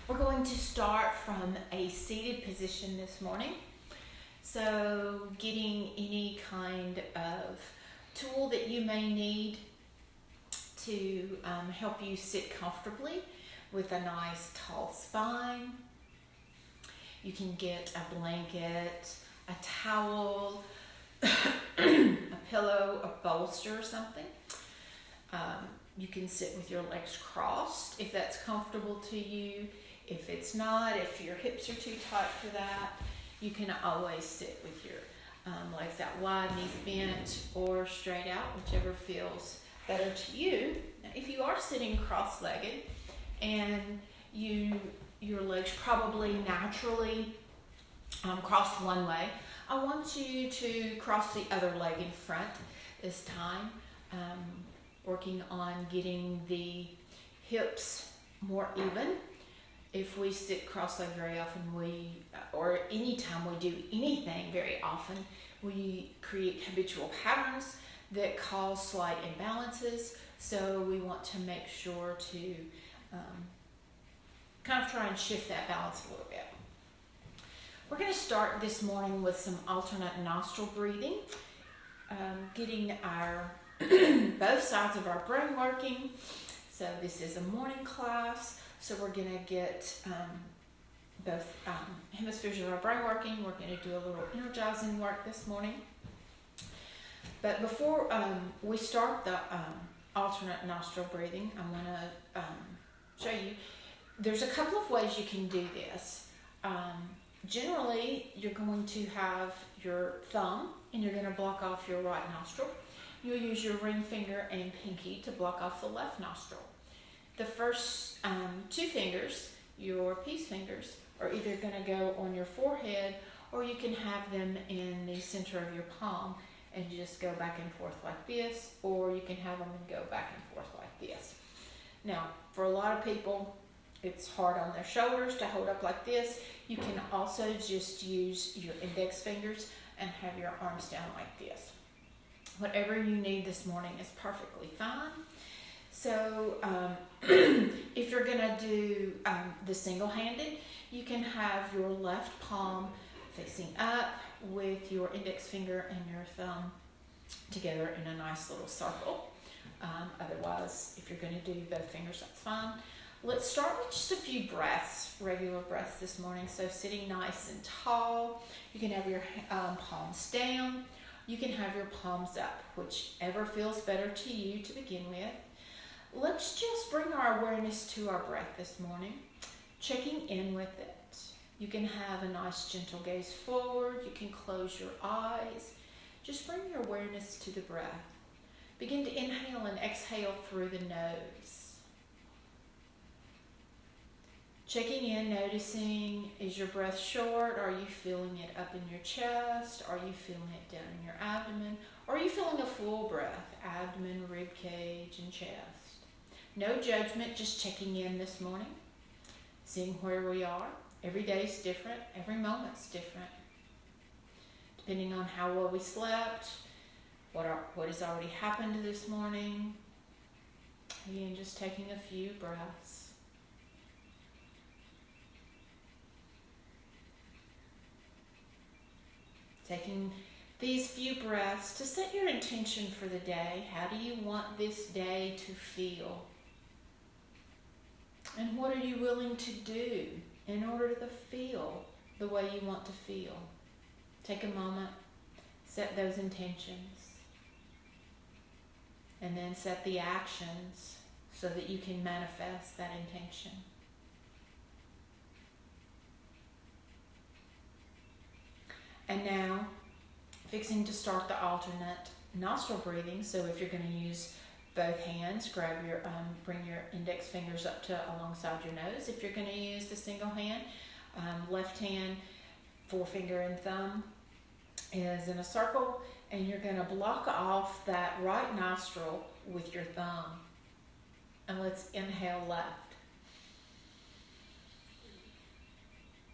We're going to start from a seated position this morning. So getting any kind of tool that you may need to help you sit comfortably with a nice tall spine. You can get a blanket, a towel, a pillow, a bolster or something. You can sit with your legs crossed if that's comfortable to you. If it's not, if your hips are too tight for that, you can always sit with your legs out wide, knees bent, or straight out, whichever feels better to you. Now, if you are sitting cross-legged and your legs probably naturally crossed one way, I want you to cross the other leg in front this time, working on getting the hips more even. If we sit cross-legged very often, or anytime we do anything very often, we create habitual patterns that cause slight imbalances. So we want to make sure to kind of try and shift that balance a little bit. We're going to start this morning with some alternate nostril breathing, getting our both sides of our brain working. So this is a morning class, so we're going to get both hemispheres of our brain working. We're going to do a little energizing work this morning. But before we start the alternate nostril breathing, I'm going to show you. There's a couple of ways you can do this. Generally, you're going to have your thumb and you're going to block off your right nostril. You'll use your ring finger and pinky to block off the left nostril. The first two fingers, your peace fingers, are either going to go on your forehead, or you can have them in the center of your palm and just go back and forth like this, or you can have them and go back and forth like this. Now, for a lot of people, it's hard on their shoulders to hold up like this. You can also just use your index fingers and have your arms down like this. Whatever you need this morning is perfectly fine. So if you're going to do the single-handed, you can have your left palm facing up with your index finger and your thumb together in a nice little circle. Otherwise, if you're going to do both fingers, that's fine. Let's start with just a few breaths, regular breaths this morning. So sitting nice and tall. You can have your palms down. You can have your palms up, whichever feels better to you to begin with. Let's just bring our awareness to our breath this morning, checking in with it. You can have a nice gentle gaze forward. You can close your eyes. Just bring your awareness to the breath. Begin to inhale and exhale through the nose. Checking in, noticing, is your breath short? Are you feeling it up in your chest? Are you feeling it down in your abdomen? Or are you feeling a full breath, abdomen, rib cage, and chest? No judgment, just checking in this morning, seeing where we are. Every day's different, every moment's different. Depending on how well we slept, what has already happened this morning. Again, just taking a few breaths. Taking these few breaths to set your intention for the day. How do you want this day to feel? And what are you willing to do in order to feel the way you want to feel? Take a moment, set those intentions, and then set the actions so that you can manifest that intention. And now, fixing to start the alternate nostril breathing. So if you're going to use both hands, bring your index fingers up to alongside your nose. If you're going to use the single hand, left hand, forefinger and thumb is in a circle, and you're going to block off that right nostril with your thumb. And let's inhale left.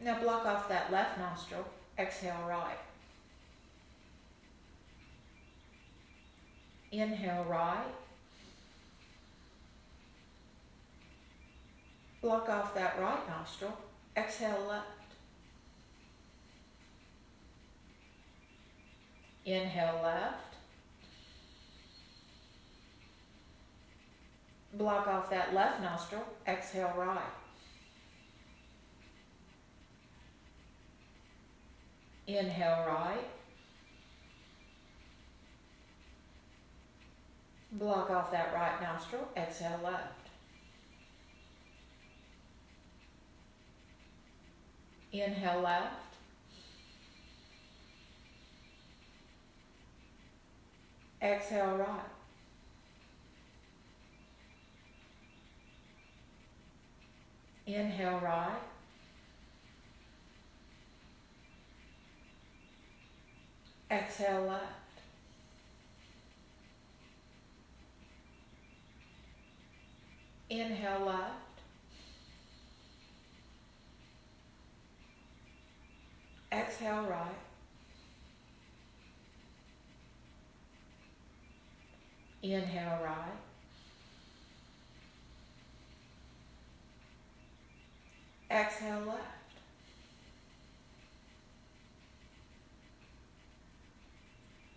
Now block off that left nostril. Exhale right. Inhale right. Block off that right nostril. Exhale left. Inhale left. Block off that left nostril. Exhale right. Inhale right. Block off that right nostril. Exhale left. Inhale left. Exhale right. Inhale right. Exhale left. Inhale left. Exhale right. Inhale right. Exhale left.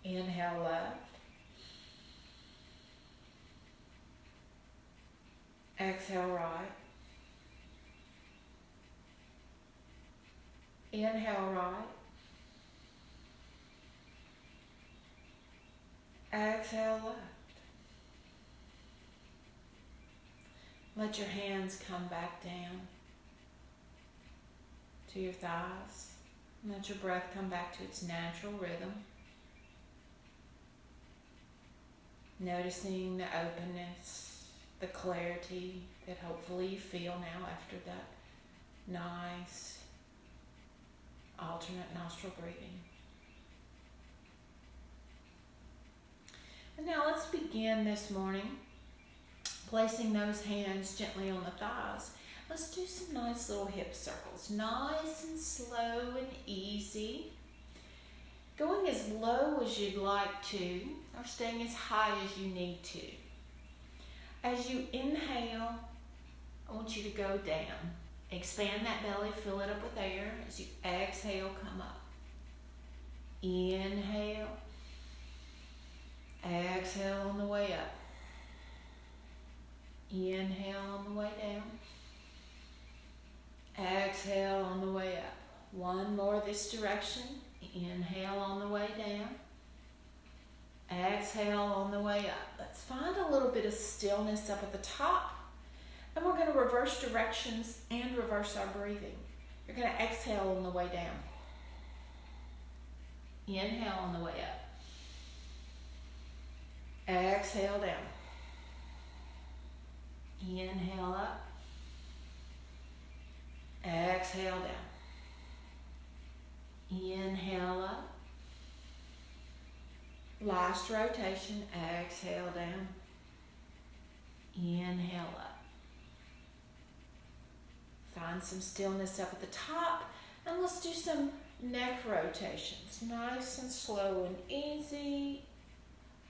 Inhale left. Exhale right. Inhale right. Exhale left. Let your hands come back down to your thighs. Let your breath come back to its natural rhythm. Noticing the openness, the clarity that hopefully you feel now after that nice alternate nostril breathing. And now let's begin this morning placing those hands gently on the thighs. Let's do some nice little hip circles. Nice and slow and easy. Going as low as you'd like to, or staying as high as you need to. As you inhale, I want you to go down. Expand that belly, fill it up with air. As you exhale, come up. Inhale. Exhale on the way up. Inhale on the way down. Exhale on the way up. One more this direction. Inhale on the way down. Exhale on the way up. Let's find a little bit of stillness up at the top. And we're going to reverse directions and reverse our breathing. You're going to exhale on the way down. Inhale on the way up. Exhale down. Inhale up. Exhale down. Inhale up. Last rotation. Exhale down. Inhale up. Find some stillness up at the top. And let's do some neck rotations. Nice and slow and easy.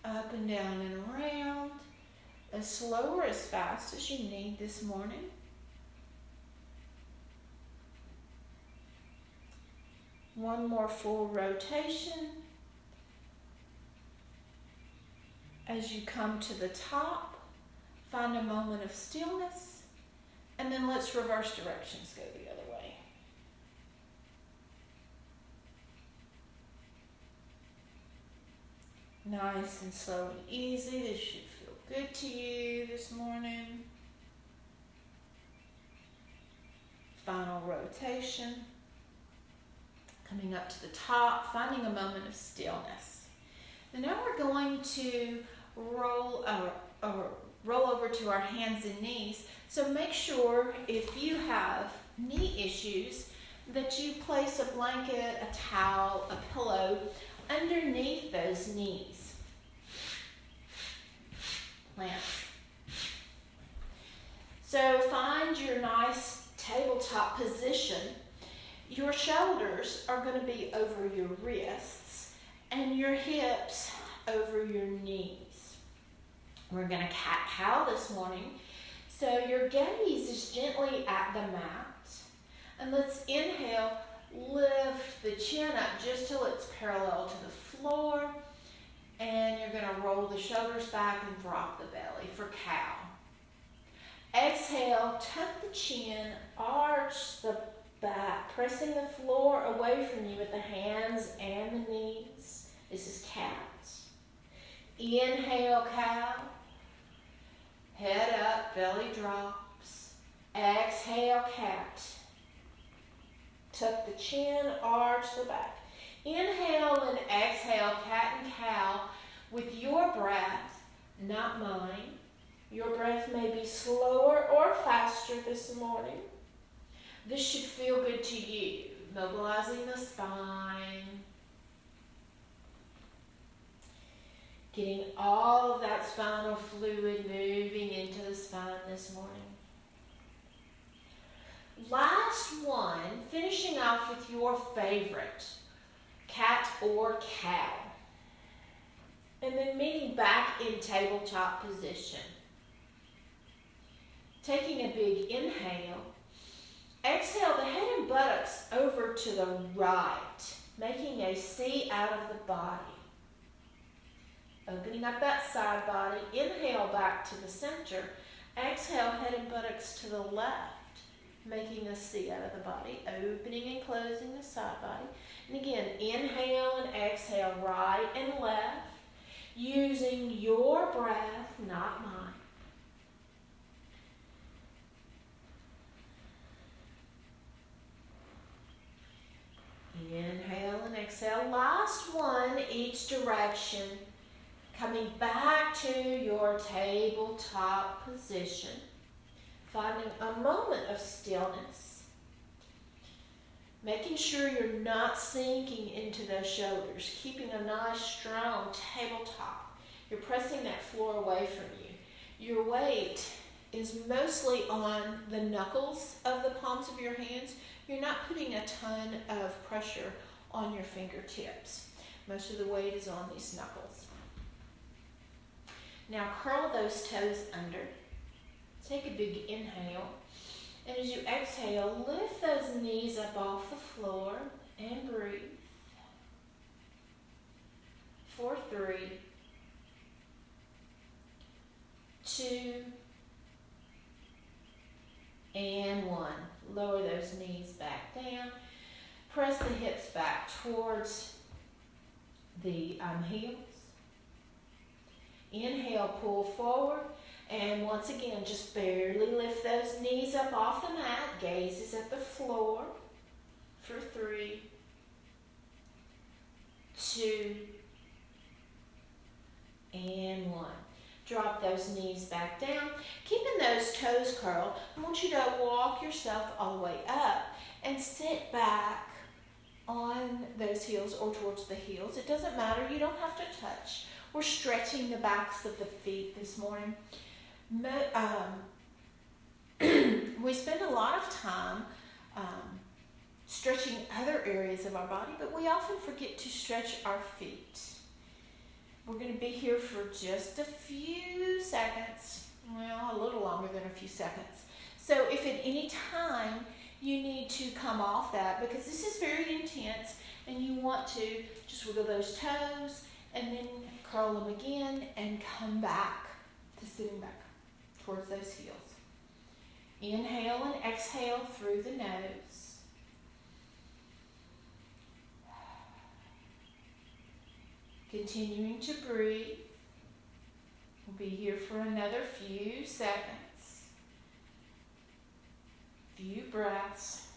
Up and down and around. As slow or as fast as you need this morning. One more full rotation. As you come to the top, find a moment of stillness, and then let's reverse directions, go the other way. Nice and slow and easy. This should feel good to you this morning. Final rotation. Coming up to the top, finding a moment of stillness. And now we're going to roll over to our hands and knees. So make sure if you have knee issues that you place a blanket, a towel, a pillow underneath those knees. Plants. So find your nice tabletop position. Your shoulders are going to be over your wrists and your hips over your knees. We're going to cat-cow this morning. So your gaze is gently at the mat. And let's inhale, lift the chin up just till it's parallel to the floor. And you're going to roll the shoulders back and drop the belly for cow. Exhale, tuck the chin, arch the back, pressing the floor away from you with the hands and the knees. This is cat. Inhale, cow. Head up, belly drops. Exhale, cat. Tuck the chin, arch the back. Inhale and exhale, cat and cow, with your breath, not mine. Your breath may be slower or faster this morning. This should feel good to you, mobilizing the spine. Getting all of that spinal fluid moving into the spine this morning. Last one, finishing off with your favorite, cat or cow. And then meeting back in tabletop position. Taking a big inhale. Exhale the head and buttocks over to the right, making a C out of the body. Opening up that side body, inhale back to the center. Exhale, head and buttocks to the left, making a C out of the body. Opening and closing the side body. And again, inhale and exhale, right and left, using your breath, not mine. Inhale and exhale. Last one, each direction. Coming back to your tabletop position. Finding a moment of stillness. Making sure you're not sinking into those shoulders. Keeping a nice, strong tabletop. You're pressing that floor away from you. Your weight is mostly on the knuckles of the palms of your hands. You're not putting a ton of pressure on your fingertips. Most of the weight is on these knuckles. Now curl those toes under. Take a big inhale. And as you exhale, lift those knees up off the floor and breathe. 4, 3, 2, and 1. Lower those knees back down. Press the hips back towards the heels. Inhale, pull forward. And once again, just barely lift those knees up off the mat. Gaze is at the floor. For 3, 2, and 1. Drop those knees back down. Keeping those toes curled, I want you to walk yourself all the way up and sit back on those heels or towards the heels. It doesn't matter. You don't have to touch. We're stretching the backs of the feet this morning. We spend a lot of time stretching other areas of our body, but we often forget to stretch our feet. We're going to be here for just a few seconds, well, a little longer than a few seconds. So if at any time you need to come off that, because this is very intense, and you want to just wiggle those toes, and then curl them again, and come back to sitting back towards those heels. Inhale and exhale through the nose. Continuing to breathe. We'll be here for another few seconds. Few breaths.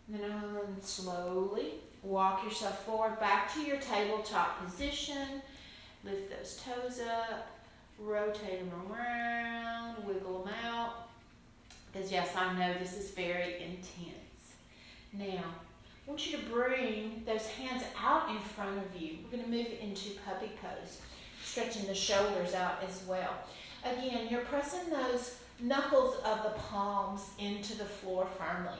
And then slowly walk yourself forward back to your tabletop position. Lift those toes up. Rotate them around. Wiggle them out. Because yes, I know this is very intense. Now, I want you to bring those hands out in front of you. We're going to move into puppy pose, stretching the shoulders out as well. Again, you're pressing those knuckles of the palms into the floor firmly.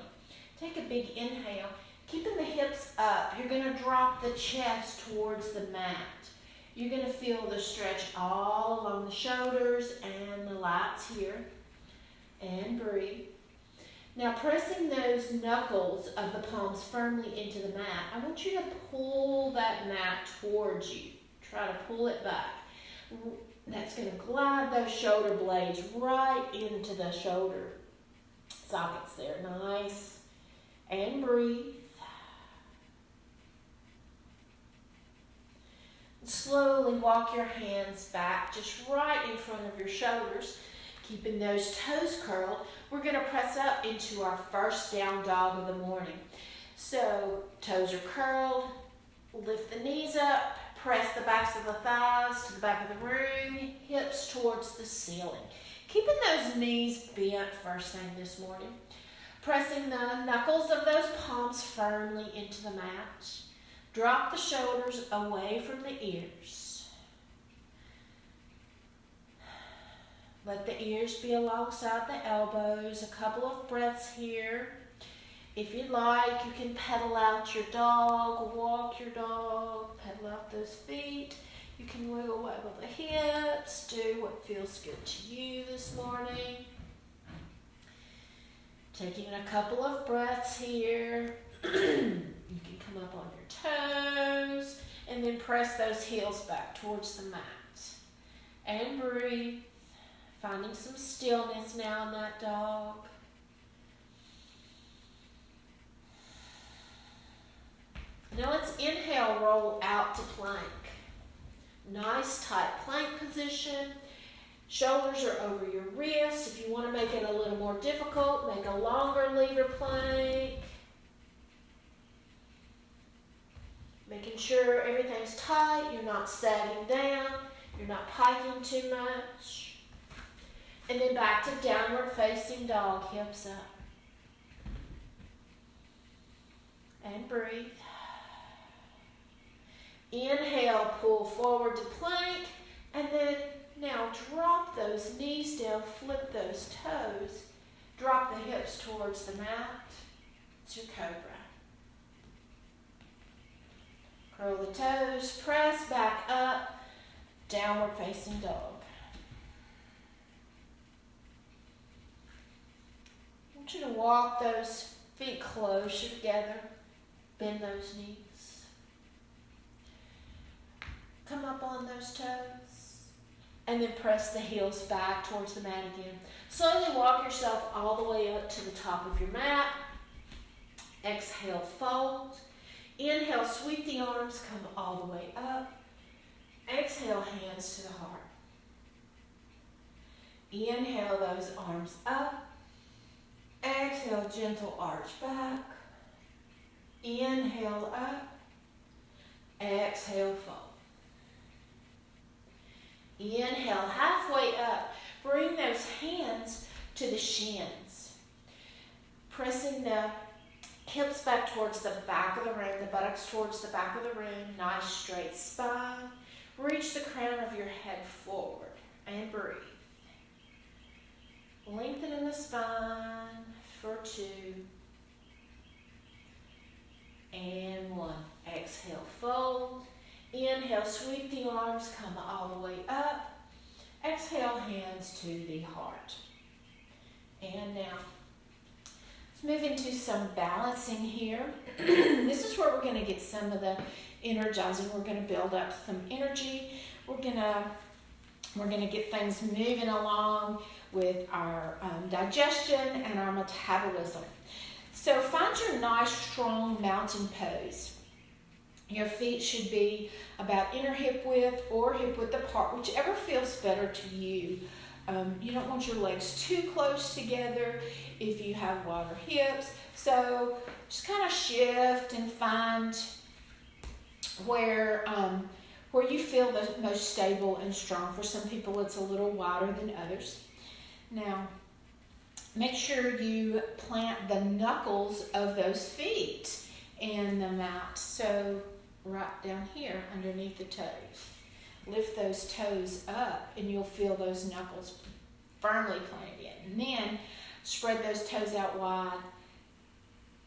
Take a big inhale. Keeping the hips up, you're going to drop the chest towards the mat. You're going to feel the stretch all along the shoulders and the lats here. And breathe. Now pressing those knuckles of the palms firmly into the mat, I want you to pull that mat towards you. Try to pull it back. That's going to glide those shoulder blades right into the shoulder sockets there. Nice. And breathe. Slowly walk your hands back just right in front of your shoulders, keeping those toes curled. We're going to press up into our first down dog of the morning. So toes are curled, lift the knees up, press the backs of the thighs to the back of the room, hips towards the ceiling. Keeping those knees bent first thing this morning. Pressing the knuckles of those palms firmly into the mat. Drop the shoulders away from the ears. Let the ears be alongside the elbows. A couple of breaths here. If you'd like, you can pedal out your dog, walk your dog, pedal out those feet. You can wiggle the hips, do what feels good to you this morning. Taking a couple of breaths here. You can come up on your toes and then press those heels back towards the mat. And breathe. Finding some stillness now in that dog. Now let's inhale, roll out to plank. Nice tight plank position. Shoulders are over your wrists. If you want to make it a little more difficult, make a longer lever plank. Making sure everything's tight, you're not sagging down, you're not piking too much. And then back to downward facing dog, hips up. And breathe. Inhale, pull forward to plank, and then now drop those knees down, flip those toes, drop the hips towards the mat to cobra. Curl the toes, press back up, downward facing dog. I want you to walk those feet closer together, bend those knees. Come up on those toes, and then press the heels back towards the mat again. Slowly walk yourself all the way up to the top of your mat. Exhale, fold. Inhale, sweep the arms, come all the way up. Exhale, hands to the heart. Inhale those arms up. Exhale, gentle arch back. Inhale up. Exhale, fold. Inhale, halfway up. Bring those hands to the shins. Pressing the hips back towards the back of the room, the buttocks towards the back of the room. Nice straight spine. Reach the crown of your head forward and breathe. Lengthening the spine for 2 and 1. Exhale, fold. Inhale, sweep the arms, come all the way up. Exhale, hands to the heart. And now, let's move into some balancing here. This is where we're going to get some of the energizing. We're going to build up some energy. We're going to get things moving along with our digestion and our metabolism. So find your nice, strong mountain pose. Your feet should be about inner hip width or hip width apart, whichever feels better to you. You don't want your legs too close together if you have wider hips. So just kind of shift and find where you feel the most stable and strong. For some people, it's a little wider than others. Now, make sure you plant the knuckles of those feet in the mat. So right down here underneath the toes. Lift those toes up and you'll feel those knuckles firmly planted in. And then spread those toes out wide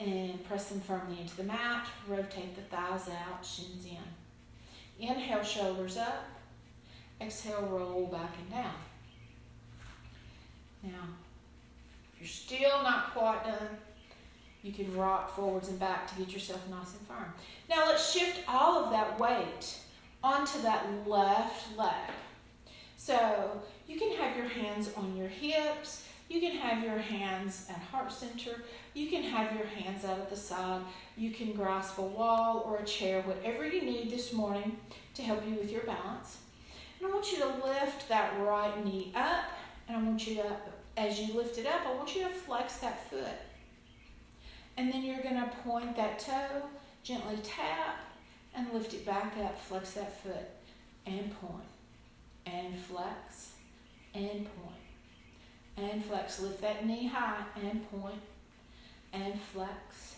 and press them firmly into the mat. Rotate the thighs out, shins in. Inhale, shoulders up. Exhale, roll back and down. Now, if you're still not quite done, you can rock forwards and back to get yourself nice and firm. Now let's shift all of that weight onto that left leg. So you can have your hands on your hips. You can have your hands at heart center. You can have your hands out at the side. You can grasp a wall or a chair, whatever you need this morning to help you with your balance. And I want you to lift that right knee up. And I want you to, as you lift it up, I want you to flex that foot. And then you're going to point that toe, gently tap, and lift it back up. Flex that foot, and point, and flex, and point, and flex. Lift that knee high, and point, and flex,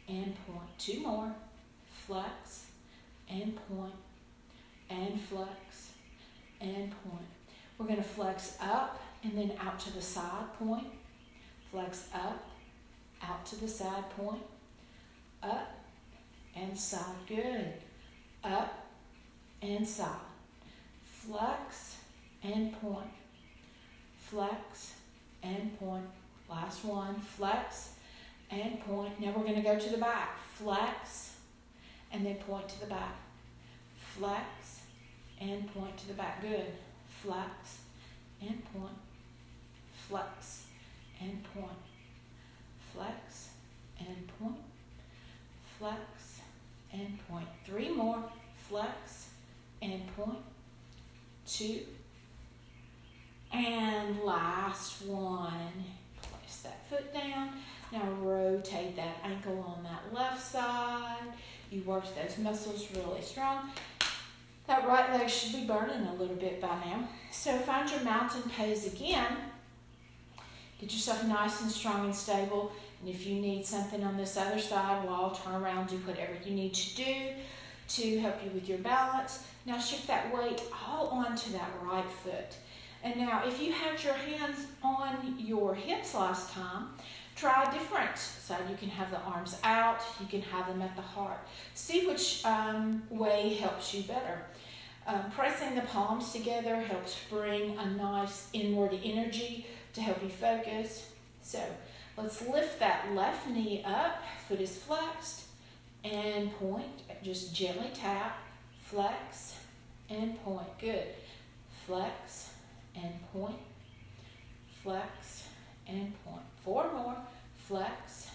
and point. Two more. Flex, and point, and flex, and point. We're going to flex up, and then out to the side, point. Flex up, out to the side, point, up, and side. Good. Up and side. Flex and point. Flex and point. Last one. Flex and point. Now we're going to go to the back. Flex and then point to the back. Flex and point to the back. Good. Flex and point. Flex and point. Flex and point. Flex and point. Three more. Flex and point. Two. And last one. Place that foot down. Now rotate that ankle on that left side. You work those muscles really strong. That right leg should be burning a little bit by now. So find your mountain pose again. Get yourself nice and strong and stable. And if you need something on this other side, well, turn around, do whatever you need to do to help you with your balance. Now shift that weight all onto that right foot. And now if you had your hands on your hips last time, try different. So you can have the arms out, you can have them at the heart. See which way helps you better. Pressing the palms together helps bring a nice inward energy to help you focus. So let's lift that left knee up, foot is flexed, and point. Just gently tap, flex, and point. Good. Flex, and point, flex, and point. Four more. Flex,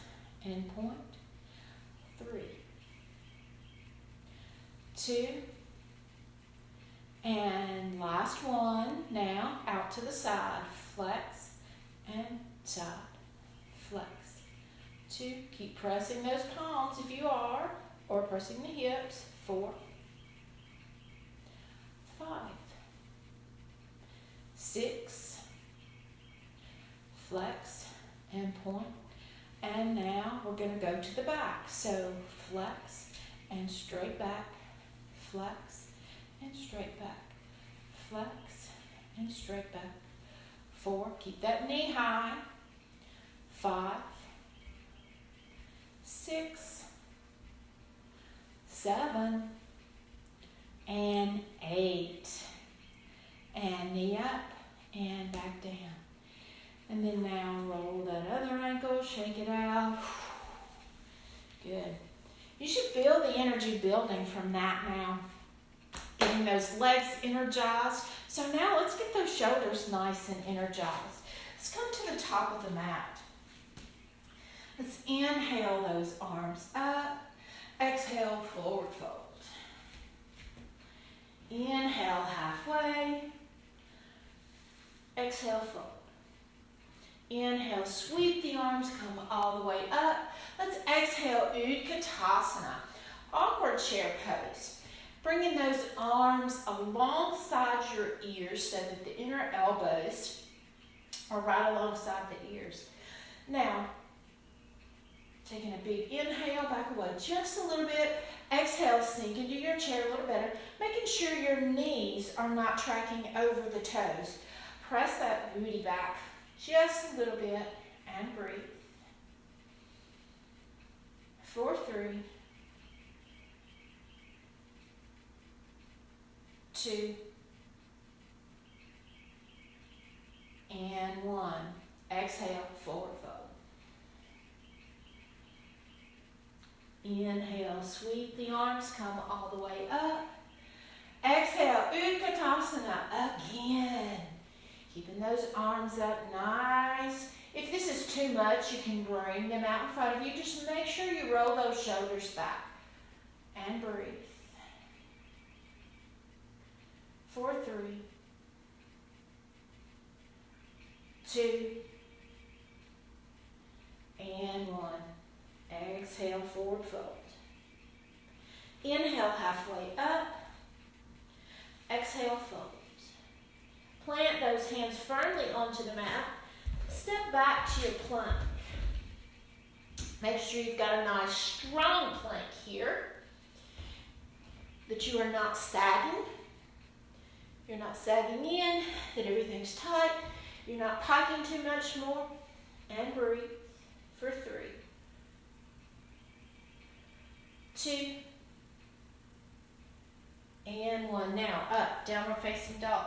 and point. Three. Two. And last one. Now, out to the side. Flex, and side. Flex. Two. Keep pressing those palms if you are, or pressing the hips. 4. 5. 6. Flex and point. And now we're going to go to the back. So flex and straight back. Flex and straight back. Flex and straight back. 4. Keep that knee high. 5. 6. 7. And 8. And knee up and back down. And then now roll that other ankle, shake it out. Good. You should feel the energy building from that now. Getting those legs energized. So now let's get those shoulders nice and energized. Let's come to the top of the mat. Let's inhale those arms up. Exhale, forward fold. Inhale halfway. Exhale, fold. Inhale, sweep the arms, come all the way up. Let's exhale, Utkatasana, awkward chair pose. Bringing those arms alongside your ears so that the inner elbows are right alongside the ears. Now, taking a big inhale, back away just a little bit. Exhale, sink into your chair a little better, making sure your knees are not tracking over the toes. Press that booty back just a little bit and breathe. for 3, 2, and 1. Exhale, forward fold. Inhale, sweep the arms, come all the way up. Exhale, Utkatasana again. Keeping those arms up nice. If this is too much, you can bring them out in front of you. Just make sure you roll those shoulders back. And breathe. For 3, 2, and 1. Exhale, forward fold. Inhale, halfway up. Exhale, fold. Plant those hands firmly onto the mat. Step back to your plank. Make sure you've got a nice strong plank here. That you are not sagging. You're not sagging in, that everything's tight. You're not piking too much more. And breathe for 3, 2, and 1. Now up, downward facing dog.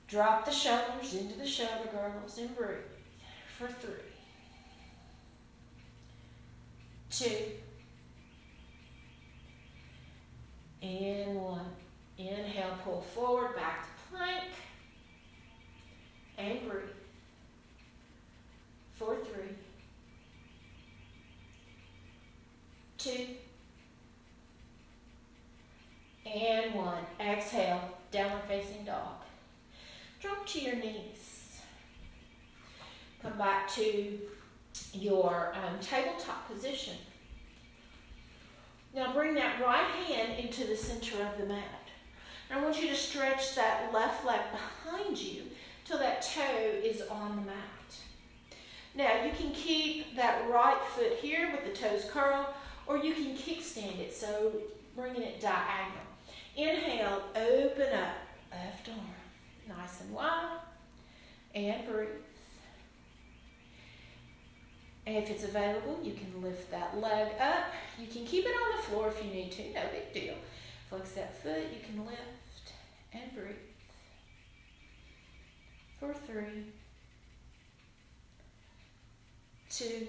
Drop the shoulders into the shoulder girdles and breathe for 3, 2, and 1. Inhale, pull forward, back to plank, and breathe for 3, 2, and 1. Exhale, downward facing dog. Drop to your knees. Come back to your tabletop position. Now bring that right hand into the center of the mat. I want you to stretch that left leg behind you till that toe is on the mat. Now you can keep that right foot here with the toes curled, or you can kickstand it, so bringing it diagonal. Inhale, open up, left arm, nice and wide, and breathe. And if it's available, you can lift that leg up. You can keep it on the floor if you need to, no big deal. Flex that foot, you can lift and breathe. For 3, 2,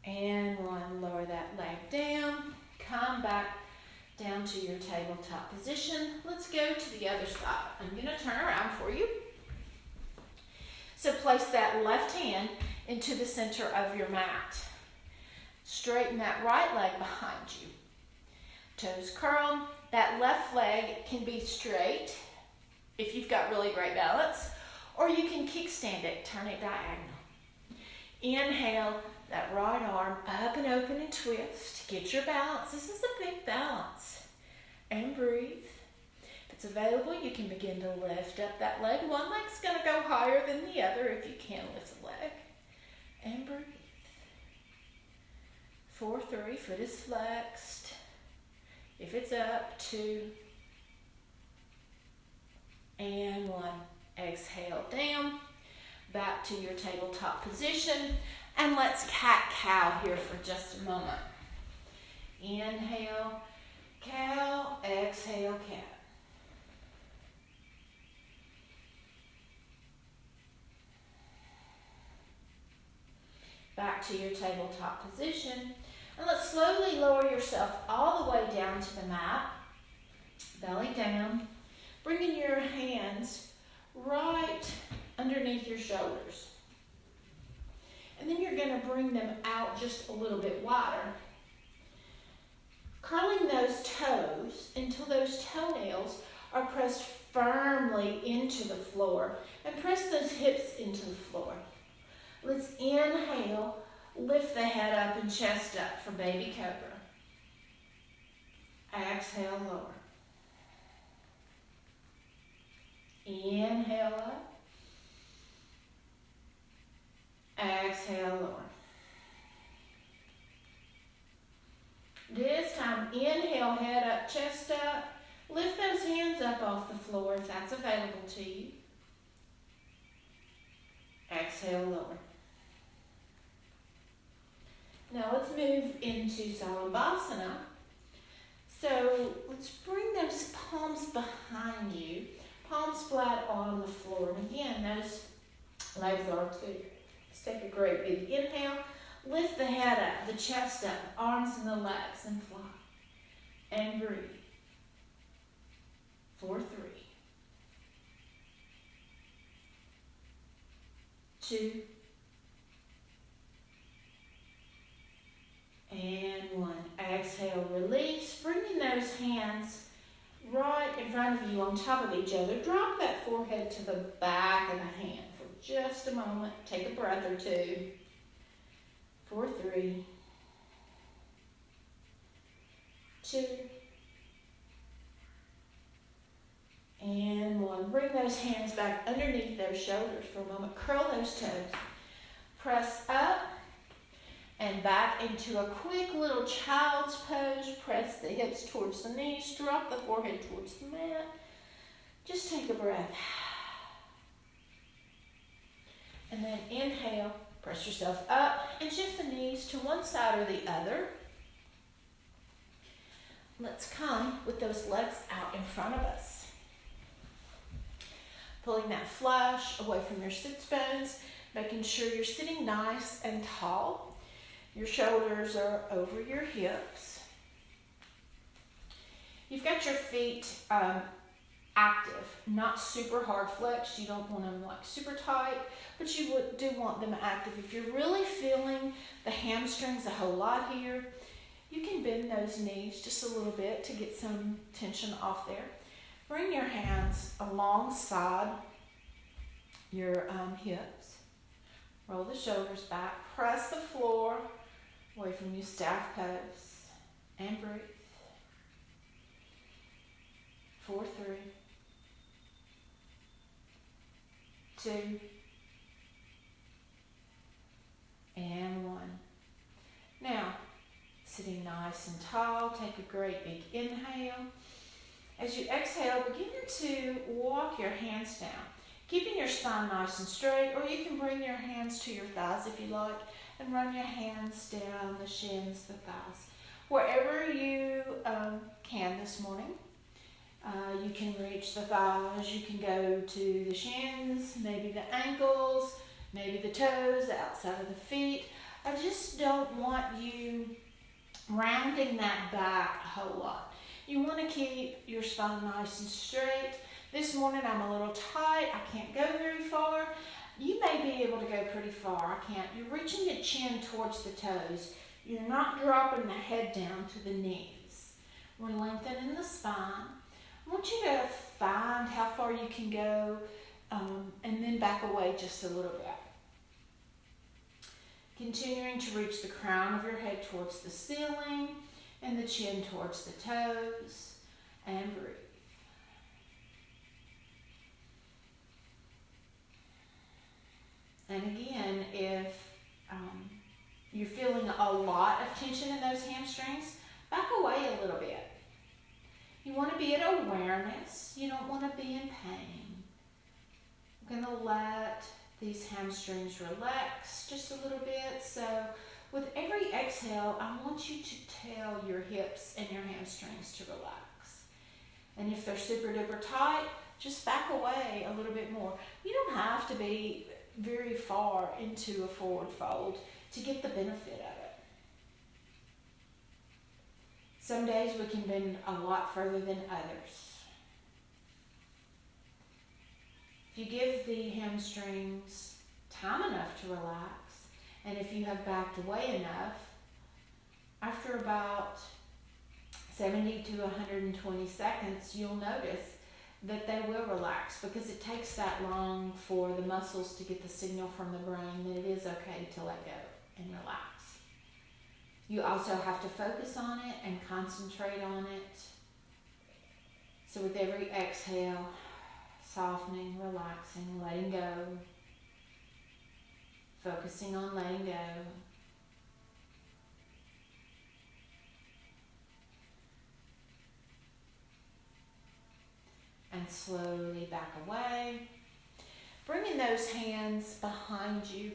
and 1. Lower that leg down. Come back down to your tabletop position. Let's go to the other side. I'm going to turn around for you. So place that left hand into the center of your mat. Straighten that right leg behind you. Toes curled. That left leg can be straight if you've got really great balance, or you can kickstand it, turn it diagonal. Inhale, that right arm up and open and twist. Get your balance. This is a big balance. And breathe. If it's available, you can begin to lift up that leg. One leg's going to go higher than the other if you can lift the leg. And breathe. For 3, foot is flexed. If it's up, 2, and 1. Exhale down, back to your tabletop position, and let's cat-cow here for just a moment. Inhale, cow, exhale, cat. Back to your tabletop position. And let's slowly lower yourself all the way down to the mat. Belly down. Bringing your hands right underneath your shoulders. And then you're going to bring them out just a little bit wider. Curling those toes until those toenails are pressed firmly into the floor. And press those hips into the floor. Let's inhale, lift the head up and chest up for baby cobra. Exhale, lower. Inhale up. Exhale, lower. This time, inhale, head up, chest up. Lift those hands up off the floor if that's available to you. Exhale, lower. Now let's move into Salabhasana. So let's bring those palms behind you, palms flat on the floor. And again, those legs are too. Let's take a great big inhale. Lift the head up, the chest up, arms and the legs, and fly. And breathe. 4, 3. 2. And 1. Exhale, release. Bringing those hands right in front of you on top of each other. Drop that forehead to the back of the hand for just a moment. Take a breath or two. 4, 3. 2. And 1. Bring those hands back underneath those shoulders for a moment. Curl those toes. Press up and back into a quick little child's pose. Press the hips towards the knees. Drop the forehead towards the mat. Just take a breath. And then inhale. Press yourself up and shift the knees to one side or the other. Let's come with those legs out in front of us. Pulling that flush away from your sits bones, making sure you're sitting nice and tall. Your shoulders are over your hips. You've got your feet active, not super hard flexed. You don't want them like super tight, but you do want them active. If you're really feeling the hamstrings a whole lot here, you can bend those knees just a little bit to get some tension off there. Bring your hands alongside your hips. Roll the shoulders back. Press the floor away from you, staff pose. And breathe. 4, 3. 2. And 1. Now, sitting nice and tall, take a great big inhale. As you exhale, begin to walk your hands down, keeping your spine nice and straight, or you can bring your hands to your thighs if you like, and run your hands down the shins, the thighs. Wherever you can this morning. You can reach the thighs, you can go to the shins, maybe the ankles, maybe the toes, the outside of the feet. I just don't want you rounding that back a whole lot. You want to keep your spine nice and straight. This morning I'm a little tight, I can't go very far. You may be able to go pretty far, I can't. You're reaching your chin towards the toes. You're not dropping the head down to the knees. We're lengthening the spine. I want you to find how far you can go and then back away just a little bit. Continuing to reach the crown of your head towards the ceiling and the chin towards the toes, and breathe. And again, if you're feeling a lot of tension in those hamstrings, back away a little bit. You want to be at awareness. You don't want to be in pain. I'm going to let these hamstrings relax just a little bit. So with every exhale, I want you to tell your hips and your hamstrings to relax. And if they're super duper tight, just back away a little bit more. You don't have to be very far into a forward fold to get the benefit of it. Some days we can bend a lot further than others. If you give the hamstrings time enough to relax, and if you have backed away enough, after about 70 to 120 seconds, you'll notice that they will relax, because it takes that long for the muscles to get the signal from the brain that it is okay to let go and relax. You also have to focus on it and concentrate on it. So with every exhale, softening, relaxing, letting go, focusing on letting go. And slowly back away. Bringing those hands behind you.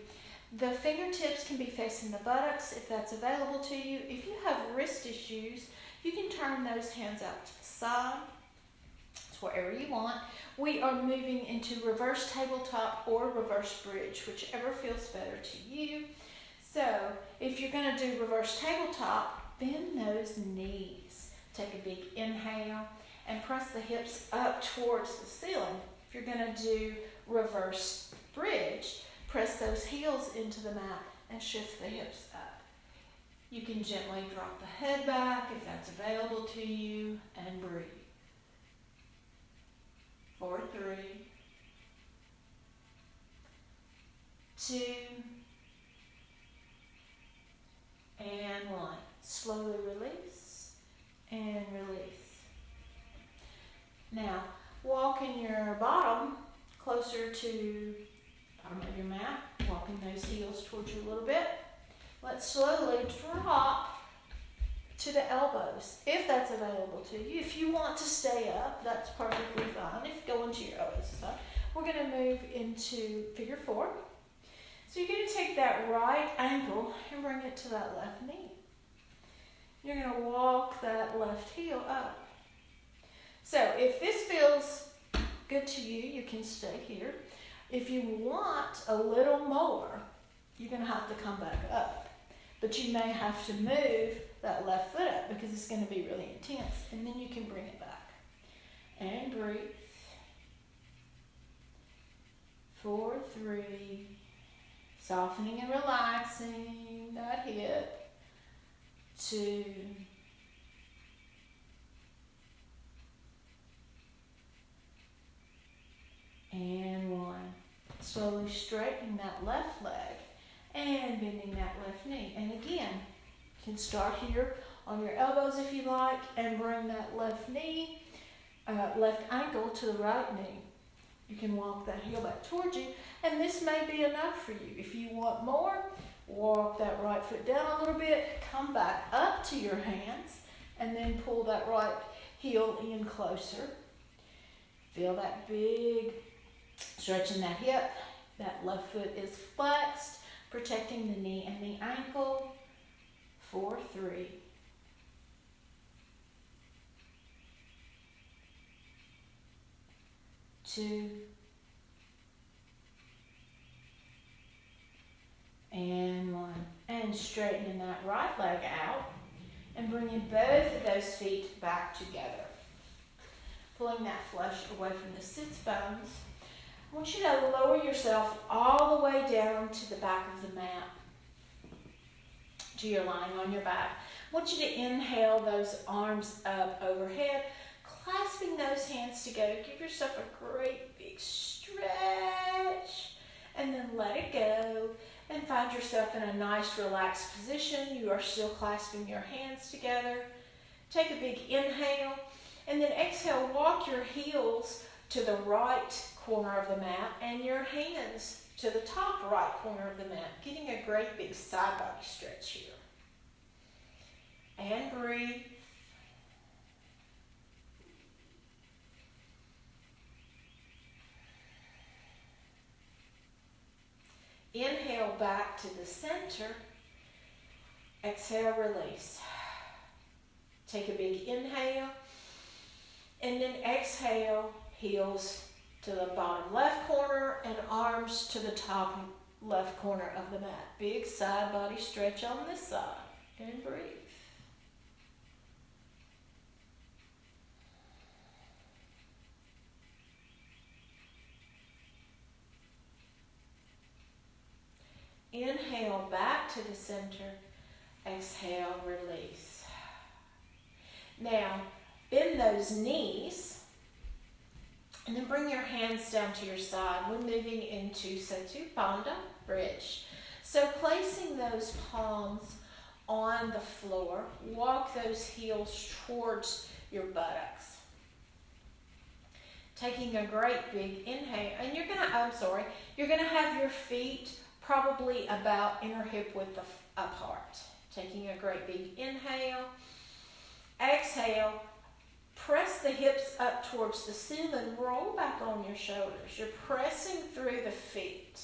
The fingertips can be facing the buttocks if that's available to you. If you have wrist issues, you can turn those hands out to the side. It's wherever you want. We are moving into reverse tabletop or reverse bridge, whichever feels better to you. So if you're going to do reverse tabletop, bend those knees. Take a big inhale and press the hips up towards the ceiling. If you're going to do reverse bridge, press those heels into the mat and shift the hips up. You can gently drop the head back if that's available to you and breathe. 4, 3, 2, and 1. Slowly release and release. Now, walking your bottom closer to bottom of your mat, walking those heels towards you a little bit. Let's slowly drop to the elbows, if that's available to you. If you want to stay up, that's perfectly fine. If going to your elbows is fine. We're going to move into figure 4. So you're going to take that right ankle and bring it to that left knee. You're going to walk that left heel up. So if this feels good to you, you can stay here. If you want a little more, you're going to have to come back up. But you may have to move that left foot up because it's going to be really intense. And then you can bring it back. And breathe. 4, 3. Softening and relaxing that hip. 2. And 1. Slowly straightening that left leg and bending that left knee. And again, you can start here on your elbows if you like and bring that left knee, left ankle to the right knee. You can walk that heel back towards you, and this may be enough for you. If you want more, walk that right foot down a little bit, come back up to your hands, and then pull that right heel in closer. Feel that big stretch in that hip. That left foot is flexed, protecting the knee and the ankle. 4, 3. 2. And 1. And straightening that right leg out and bringing both of those feet back together. Pulling that flesh away from the sits bones. I want you to lower yourself all the way down to the back of the mat. So you're lying on your back. I want you to inhale those arms up overhead, clasping those hands together. Give yourself a great big stretch, and then let it go, and find yourself in a nice relaxed position. You are still clasping your hands together. Take a big inhale, and then exhale. Walk your heels to the right corner of the mat and your hands to the top right corner of the mat, getting a great big side body stretch here. And breathe. Inhale back to the center. Exhale, release. Take a big inhale. And then exhale, heels to the bottom left corner and arms to the top left corner of the mat. Big side body stretch on this side. And breathe. Inhale back to the center. Exhale, release. Now, bend those knees and then bring your hands down to your side. We're moving into Setu Bandha Bridge. So placing those palms on the floor, walk those heels towards your buttocks. Taking a great big inhale, and you're gonna have your feet probably about inner hip width apart. Taking a great big inhale. Exhale. Press the hips up towards the ceiling. Roll back on your shoulders. You're pressing through the feet.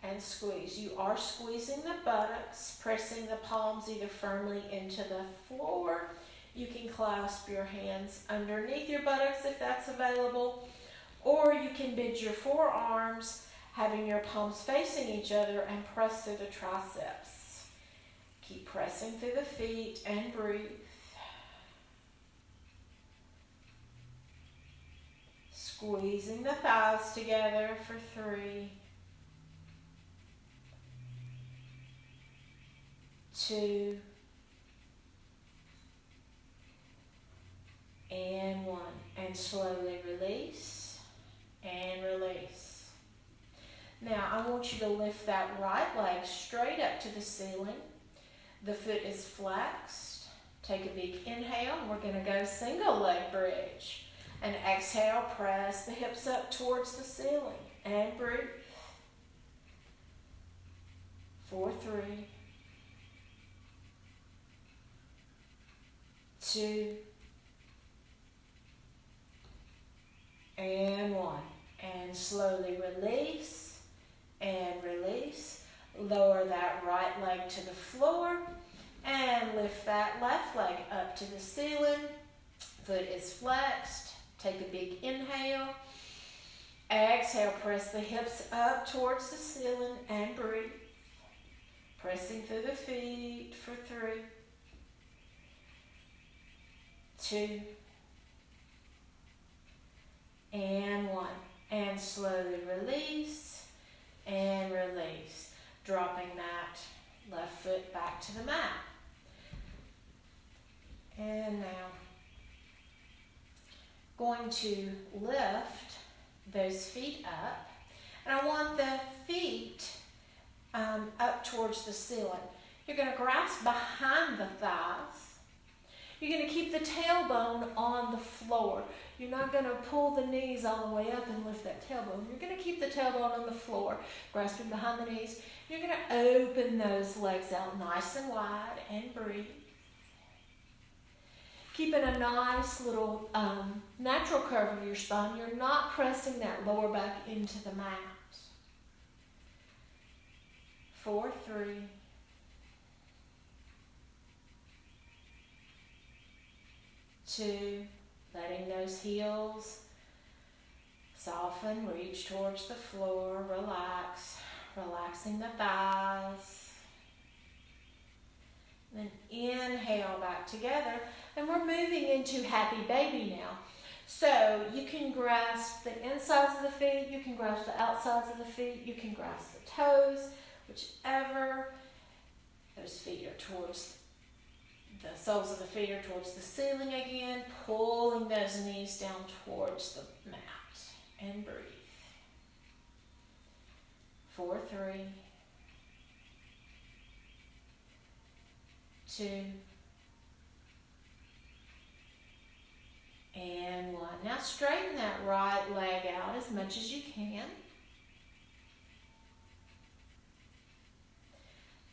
and squeeze. You are squeezing the buttocks, pressing the palms either firmly into the floor. You can clasp your hands underneath your buttocks if that's available, or you can bend your forearms, having your palms facing each other, and press through the triceps. Keep pressing through the feet and breathe. Squeezing the thighs together for 3, 2, and 1. And slowly release and release. Now I want you to lift that right leg straight up to the ceiling. The foot is flexed. Take a big inhale. We're going to go single leg bridge. And exhale, press the hips up towards the ceiling. And breathe. 4, 3, 2, and 1. And slowly release and release. Lower that right leg to the floor and lift that left leg up to the ceiling. Foot is flexed. Take a big inhale. Exhale, press the hips up towards the ceiling and breathe. Pressing through the feet for 3, 2, and 1. And slowly release and release. Dropping that left foot back to the mat. And now, going to lift those feet up. And I want the feet up towards the ceiling. You're going to grasp behind the thighs. You're going to keep the tailbone on the floor. You're not going to pull the knees all the way up and lift that tailbone. You're going to keep the tailbone on the floor, grasping behind the knees. You're going to open those legs out nice and wide and breathe. Keeping a nice little natural curve of your spine. You're not pressing that lower back into the mat. 4, 3, 2, letting those heels soften, reach towards the floor, relax, relaxing the thighs. Then inhale back together, and we're moving into happy baby now. So you can grasp the insides of the feet, you can grasp the outsides of the feet, you can grasp the toes, whichever. Those feet are towards, the soles of the feet are towards the ceiling again, pulling those knees down towards the mat, and breathe. 4, 3, 2, and 1. Now straighten that right leg out as much as you can.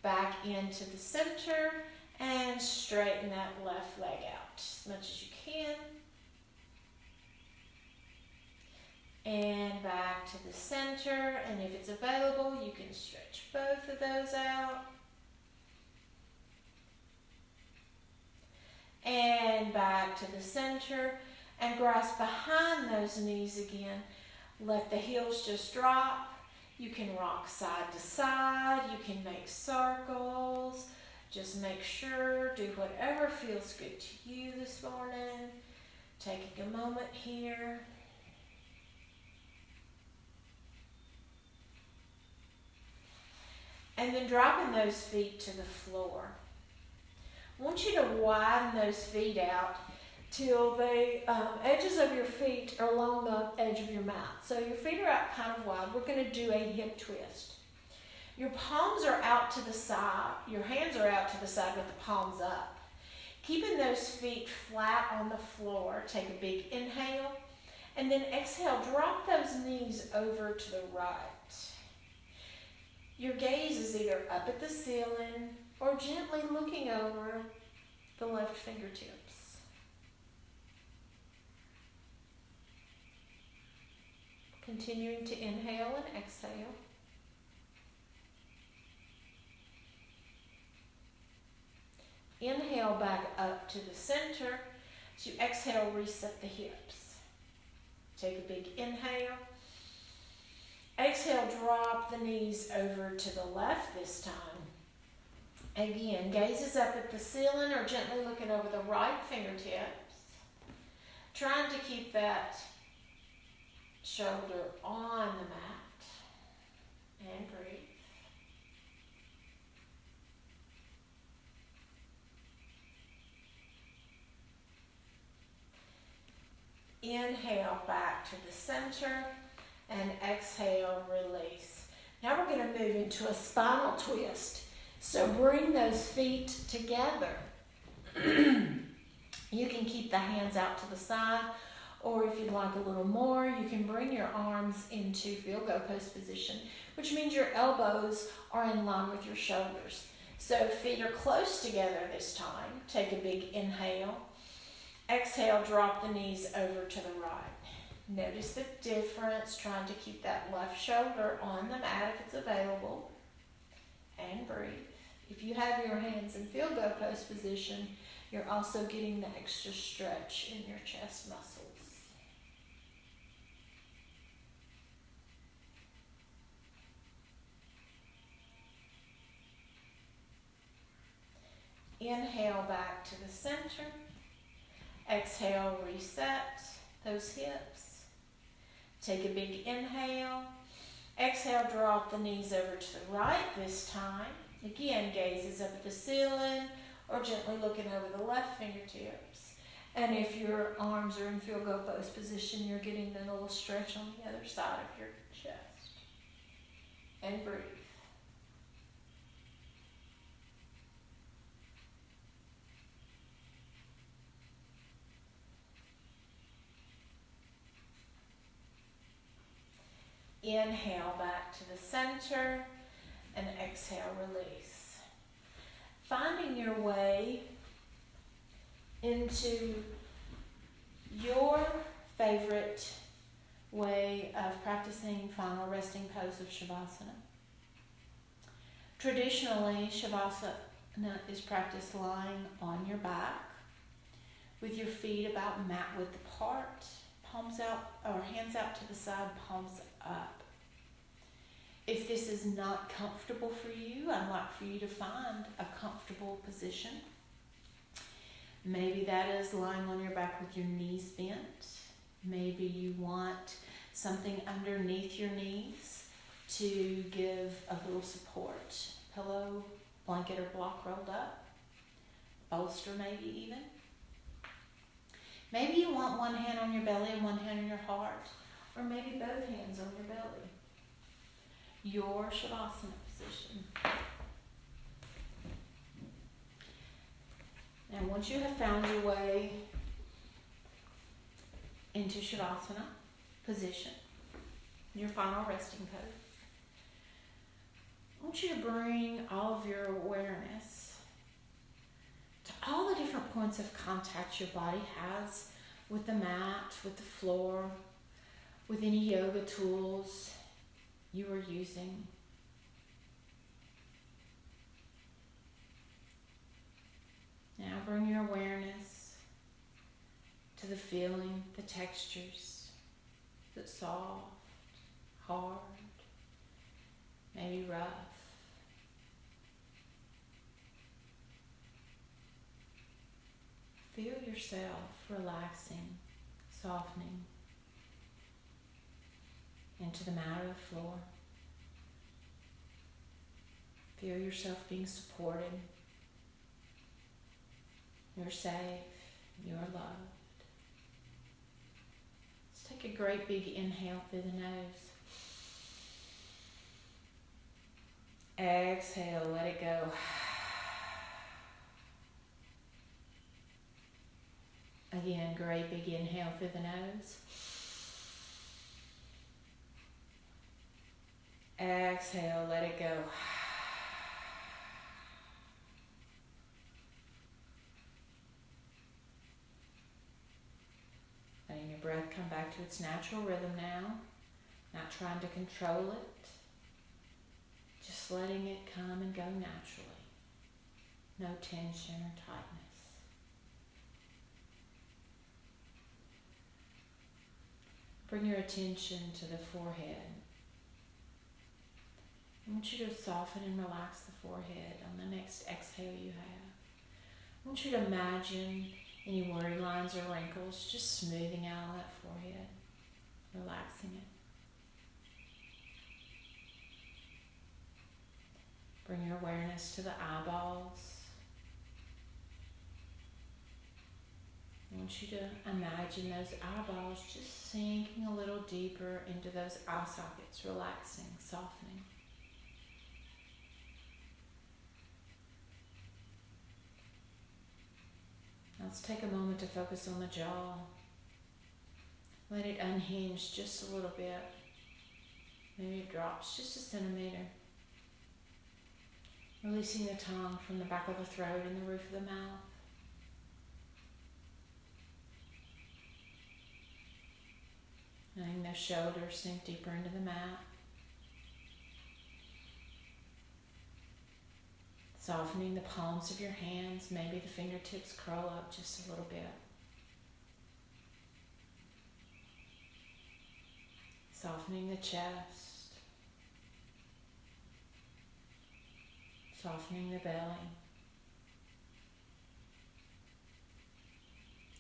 Back into the center and straighten that left leg out as much as you can. And back to the center, and if it's available, you can stretch both of those out. And back to the center, and grasp behind those knees again. Let the heels just drop. You can rock side to side. You can make circles. Just make sure, do whatever feels good to you this morning. Taking a moment here. And then dropping those feet to the floor. I want you to widen those feet out till the edges of your feet are along the edge of your mat. So your feet are out kind of wide. We're going to do a hip twist. Your palms are out to the side. Your hands are out to the side with the palms up. Keeping those feet flat on the floor. Take a big inhale. And then exhale. Drop those knees over to the right. Your gaze is either up at the ceiling or gently looking over the left fingertips. Continuing to inhale and exhale. Inhale back up to the center. As you exhale, reset the hips. Take a big inhale. Exhale, drop the knees over to the left this time. Again, gazes up at the ceiling or gently looking over the right fingertips. Trying to keep that shoulder on the mat. And breathe. Inhale back to the center and exhale, release. Now we're going to move into a spinal twist. So bring those feet together. You can keep the hands out to the side, or if you'd like a little more, you can bring your arms into field goal post position, which means your elbows are in line with your shoulders. So feet are close together this time. Take a big inhale. Exhale, drop the knees over to the right. Notice the difference, trying to keep that left shoulder on the mat if it's available. And breathe. If you have your hands in field goal post position, you're also getting the extra stretch in your chest muscles. Inhale back to the center. Exhale, reset those hips. Take a big inhale. Exhale, drop the knees over to the right this time. Again, gazes up at the ceiling or gently looking over the left fingertips. And if your arms are in field goal post position, you're getting a little stretch on the other side of your chest. And breathe. Inhale back to the center and exhale, release. Finding your way into your favorite way of practicing final resting pose of Shavasana. Traditionally, Shavasana is practiced lying on your back with your feet about mat width apart, palms out or hands out to the side, palms up. If this is not comfortable for you, I'd like for you to find a comfortable position. Maybe that is lying on your back with your knees bent. Maybe you want something underneath your knees to give a little support. Pillow, blanket, or block rolled up. Bolster maybe even. Maybe you want one hand on your belly and one hand on your heart. Or maybe both hands on your belly. Your Shavasana position. Now, once you have found your way into Shavasana position, your final resting pose, I want you to bring all of your awareness to all the different points of contact your body has with the mat, with the floor, with any yoga tools you are using. Now bring your awareness to the feeling, the textures. Is it soft, hard, maybe rough? Feel yourself relaxing, softening into the mat or the floor. Feel yourself being supported. You're safe. You're loved. Let's take a great big inhale through the nose. Exhale, let it go. Again, great big inhale through the nose. Exhale, let it go. Letting your breath come back to its natural rhythm now. Not trying to control it. Just letting it come and go naturally. no tension or tightness. Bring your attention to the forehead. I want you to soften and relax the forehead on the next exhale you have. I want you to imagine any worry lines or wrinkles just smoothing out of that forehead, relaxing it. Bring your awareness to the eyeballs. I want you to imagine those eyeballs just sinking a little deeper into those eye sockets, relaxing, softening. Let's take a moment to focus on the jaw. Let it unhinge just a little bit. Maybe it drops just a centimeter. Releasing the tongue from the back of the throat and the roof of the mouth. Letting those shoulders sink deeper into the mat. Softening the palms of your hands. Maybe the fingertips curl up just a little bit. Softening the chest. Softening the belly.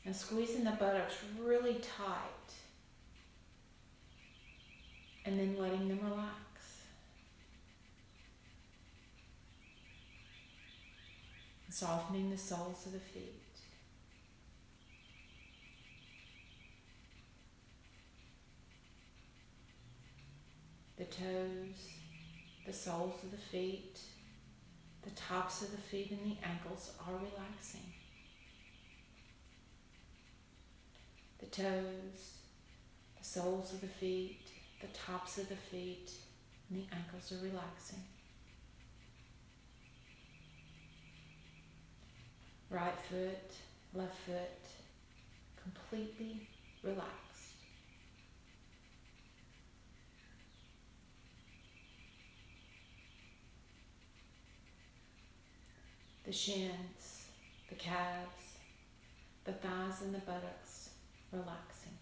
And squeezing the buttocks really tight. And then letting them relax. Softening the soles of the feet. The toes, the soles of the feet, the tops of the feet and the ankles are relaxing. The toes, the soles of the feet, the tops of the feet, and the ankles are relaxing. Right foot, left foot, completely relaxed. The shins, the calves, the thighs and the buttocks, relaxing.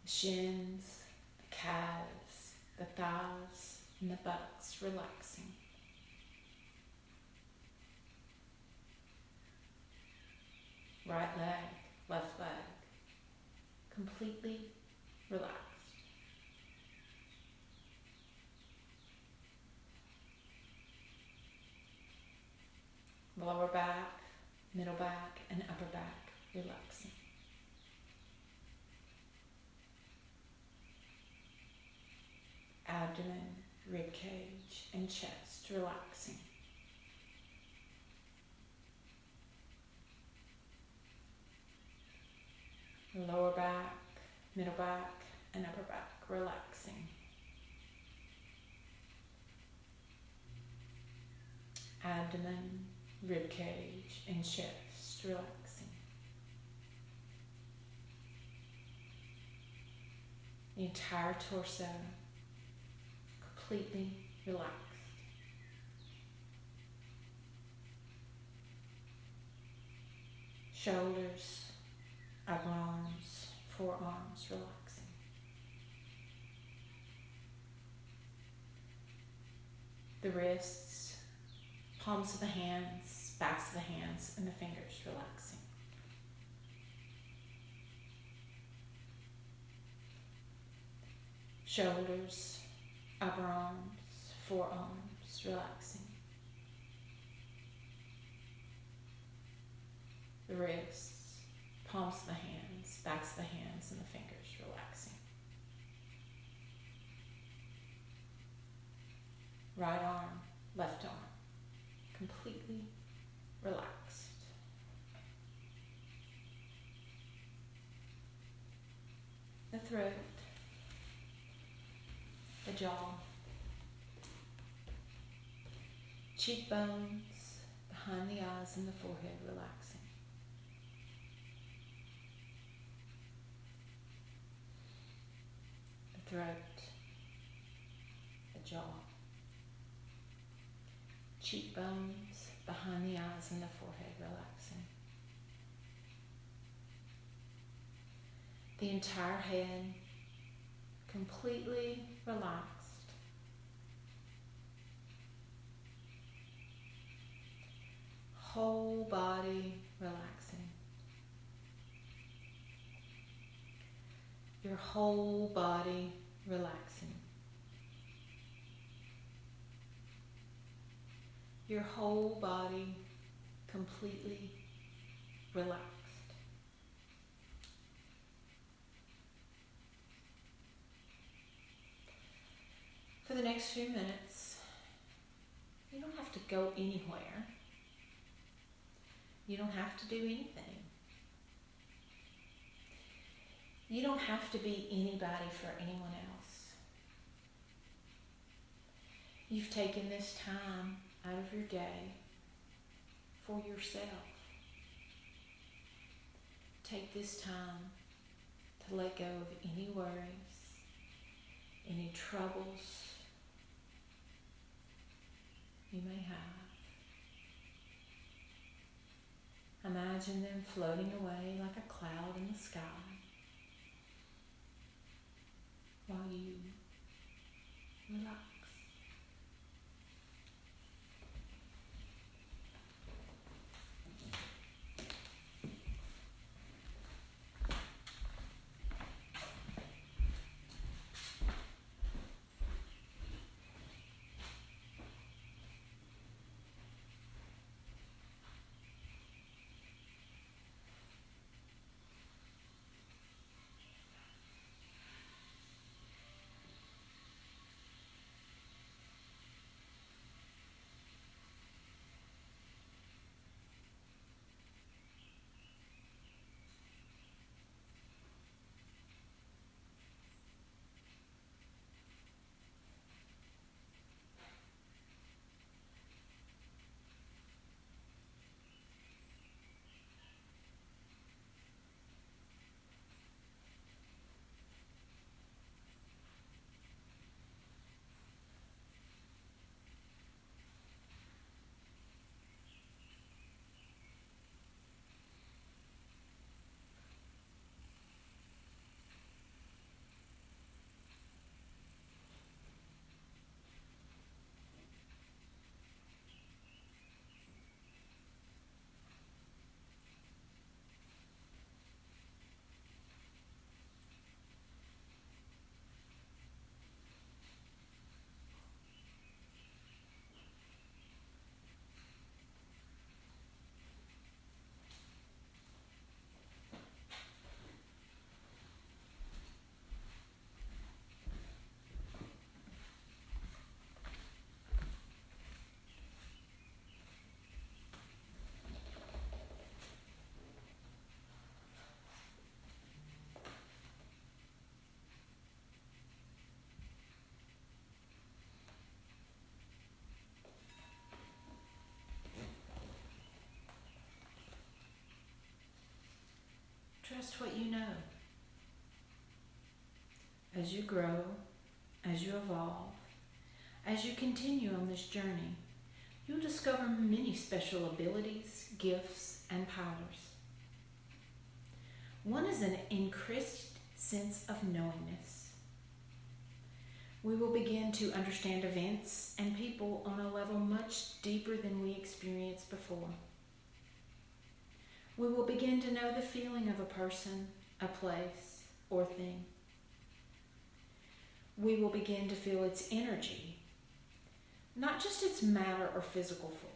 The shins, the calves, the thighs, and the buttocks, relaxing. Right leg, left leg, completely relaxed. Lower back, middle back, and upper back, relaxing. Abdomen, rib cage, and chest, relaxing. Lower back, middle back, and upper back, relaxing. Abdomen, rib cage, and chest, relaxing. The entire torso, completely relaxed. Shoulders, upper arms, forearms, relaxing. The wrists, palms of the hands, backs of the hands, and the fingers, relaxing. Shoulders, upper arms, forearms, relaxing. The wrists, palms of the hands, backs of the hands, and the fingers, relaxing. Right arm, left arm, completely relaxed. The throat, the jaw, cheekbones, behind the eyes and the forehead, relaxing. The throat, jaw. Cheekbones, behind the eyes and the forehead relaxing. The entire head completely relaxed. Whole body relaxing. Your whole body relaxing. Your whole body completely relaxed. For the next few minutes, you don't have to go anywhere. You don't have to do anything. You don't have to be anybody for anyone else. You've taken this time out of your day for yourself. Take this time to let go of any worries, any troubles you may have. Imagine them floating away like a cloud in the sky while you relax. Trust what you know. As you grow, as you evolve, as you continue on this journey, you'll discover many special abilities, gifts, and powers. One is an increased sense of knowingness. We will begin to understand events and people on a level much deeper than we experienced before. We will begin to know the feeling of a person, a place, or thing. We will begin to feel its energy, not just its matter or physical form.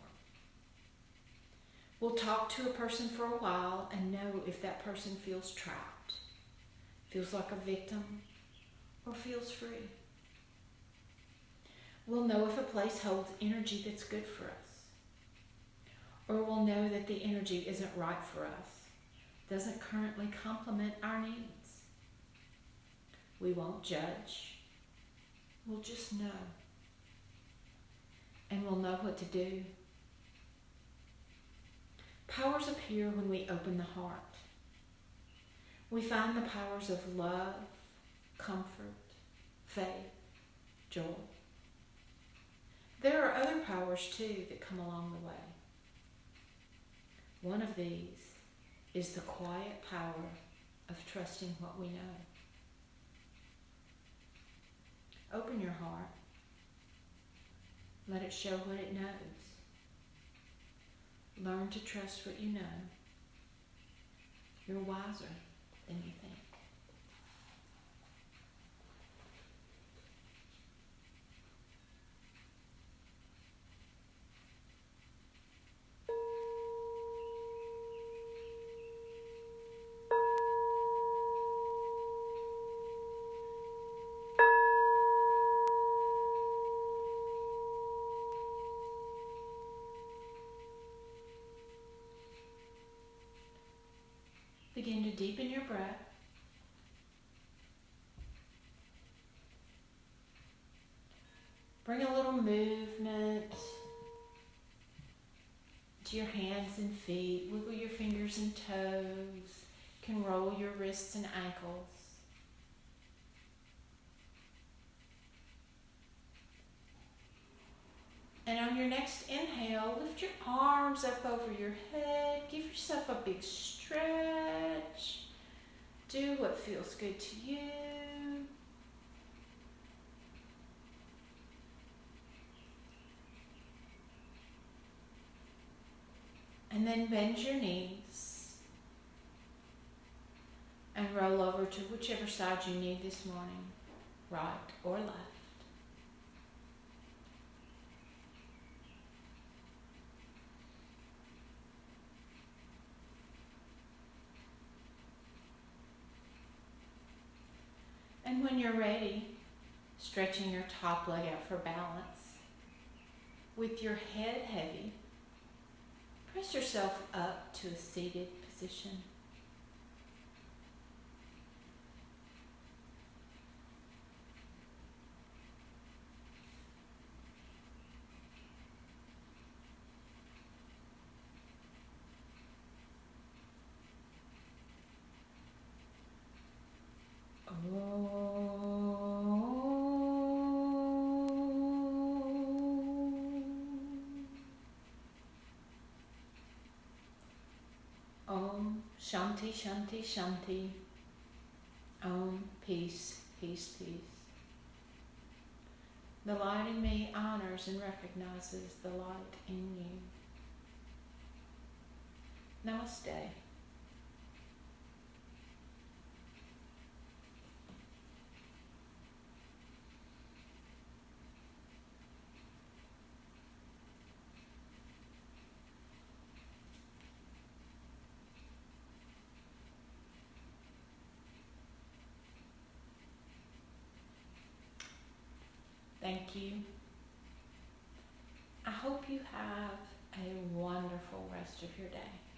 We'll talk to a person for a while and know if that person feels trapped, feels like a victim, or feels free. We'll know if a place holds energy that's good for us. Or we'll know that the energy isn't right for us, doesn't currently complement our needs. We won't judge. We'll just know. And we'll know what to do. Powers appear when we open the heart. We find the powers of love, comfort, faith, joy. There are other powers too that come along the way. One of these is the quiet power of trusting what we know. Open your heart. Let it show what it knows. Learn to trust what you know. You're wiser than you think. Begin to deepen your breath. Bring a little movement to your hands and feet. Wiggle your fingers and toes. You can roll your wrists and ankles. And on your next inhale, lift your arms up over your head. Give yourself a big stretch. Do what feels good to you. And then bend your knees and roll over to whichever side you need this morning, right or left. And when you're ready, stretching your top leg out for balance, with your head heavy, press yourself up to a seated position. Om Shanti Shanti Shanti. Om Peace Peace Peace. The light in me honors and recognizes the light in you. Namaste. Thank you. I hope you have a wonderful rest of your day.